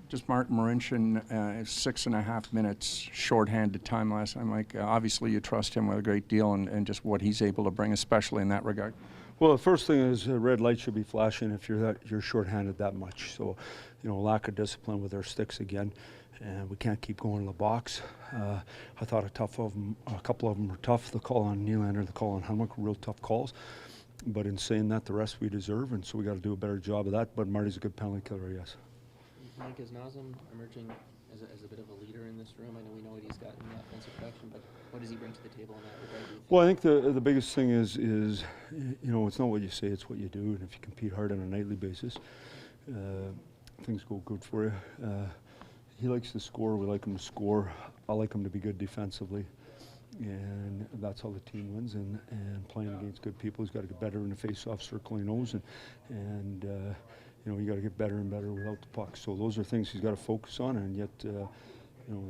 Just Martin Marincin, 6.5 minutes shorthanded time last time. Mike, obviously you trust him with a great deal and just what he's able to bring, especially in that regard. Well, the first thing is red light should be flashing if you're shorthanded that much. So, lack of discipline with our sticks again, and we can't keep going to the box. I thought a couple of them were tough. The call on Nylander, the call on Hunwick were real tough calls. But in saying that, the rest we deserve, and so we got to do a better job of that. But Marty's a good penalty killer, yes. Mike, is Nazem emerging as a bit of a leader in this room? I know we know what he's got in the offensive production, but what does he bring to the table in that regard? Well, I think the biggest thing is it's not what you say, it's what you do. And if you compete hard on a nightly basis, things go good for you. He likes to score. We like him to score. I like him to be good defensively. And that's how the team wins. And playing against good people, he's got to get better in the face-off circle. He knows, and you got to get better and better without the puck. So those are things he's got to focus on. And yet, the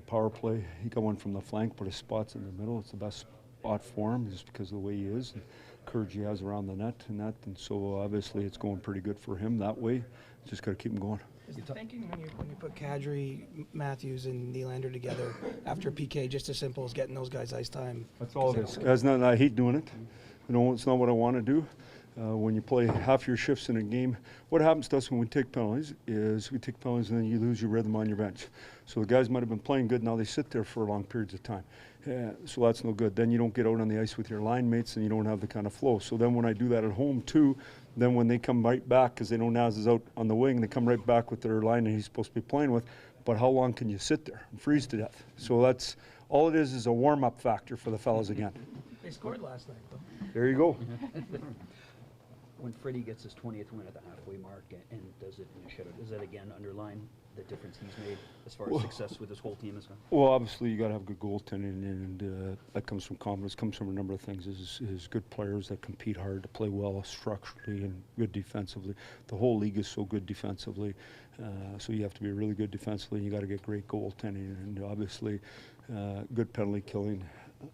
power play, he got one from the flank, but his spot's in the middle. It's the best spot for him just because of the way he is, and courage he has around the net and that. And so obviously it's going pretty good for him that way. Just got to keep him going. Is the thinking when you put Kadri, Matthews, and Nylander together after PK just as simple as getting those guys ice time? That's all it is. I hate doing it. It's not what I want to do. When you play half your shifts in a game, what happens to us when we take penalties is we take penalties and then you lose your rhythm on your bench. So the guys might have been playing good, now they sit there for long periods of time. So that's no good. Then you don't get out on the ice with your line mates and you don't have the kind of flow. So then when I do that at home too, then when they come right back, because they know Naz is out on the wing, they come right back with their line that he's supposed to be playing with. But how long can you sit there and freeze to death? So that's all it is a warm-up factor for the fellas again. They scored last night, though. There you go. When Freddie gets his 20th win at the halfway mark and does it in a shutout, does that again underline the difference he's made as far as success with his whole team is concerned? Well, obviously you got to have good goaltending, and that comes from confidence, comes from a number of things. Is good players that compete hard, to play well structurally and good defensively. The whole league is so good defensively, so you have to be really good defensively, and you got to get great goaltending, and obviously good penalty killing.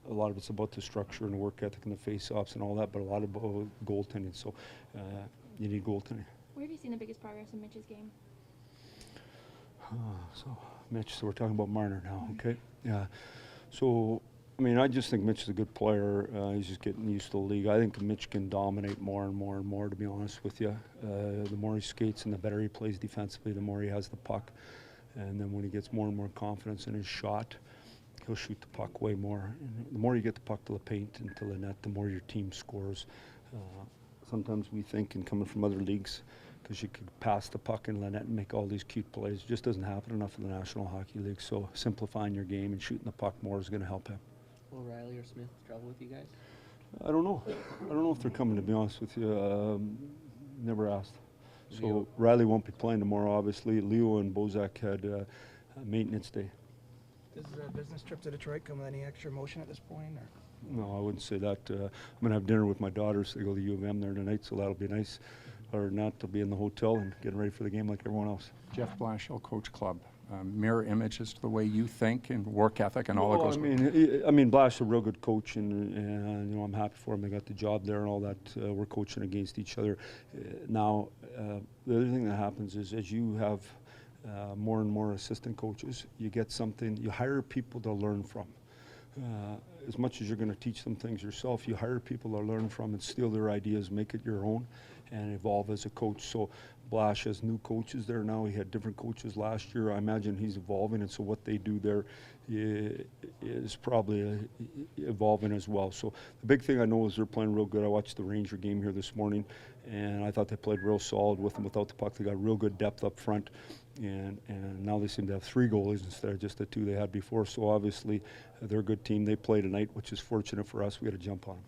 A lot of it's about the structure and the work ethic and the face-offs and all that, but a lot about goaltending. So you need goaltending. Where have you seen the biggest progress in Mitch's game? So Mitch, so we're talking about Marner now, okay? Yeah. So, I just think Mitch is a good player. He's just getting used to the league. I think Mitch can dominate more and more and more, to be honest with you. The more he skates and the better he plays defensively, the more he has the puck. And then when he gets more and more confidence in his shot, he'll shoot the puck way more. And the more you get the puck to the paint and to the net, the more your team scores. Sometimes we think, and coming from other leagues, because you could pass the puck in the net and make all these cute plays. It just doesn't happen enough in the National Hockey League. So simplifying your game and shooting the puck more is going to help him. Will Riley or Smith travel with you guys? I don't know. I don't know if they're coming, to be honest with you. Never asked. So Leo. Riley won't be playing tomorrow, obviously. Leo and Bozak had maintenance day. Does a business trip to Detroit come with any extra emotion at this point? Or? No, I wouldn't say that. I'm going to have dinner with my daughters. They go to U of M there tonight, so that'll be nice. Or not, to be in the hotel and getting ready for the game like everyone else. Jeff Blashill, Coach Club. Mirror images to the way you think and work ethic and all that goes. Blash is a real good coach, and I'm happy for him. They got the job there and all that. We're coaching against each other. Now, the other thing that happens is as you have more and more assistant coaches, you get something. You hire people to learn from. As much as you're going to teach them things yourself, you hire people to learn from and steal their ideas, make it your own, and evolve as a coach. So Blash has new coaches there now. He had different coaches last year. I imagine he's evolving, and so what they do there is probably evolving as well. So the big thing I know is they're playing real good. I watched the Ranger game here this morning, and I thought they played real solid with them without the puck. They got real good depth up front, and now they seem to have 3 goalies instead of just the 2 they had before. So obviously they're a good team. They play tonight, which is fortunate for us. We got to jump on them.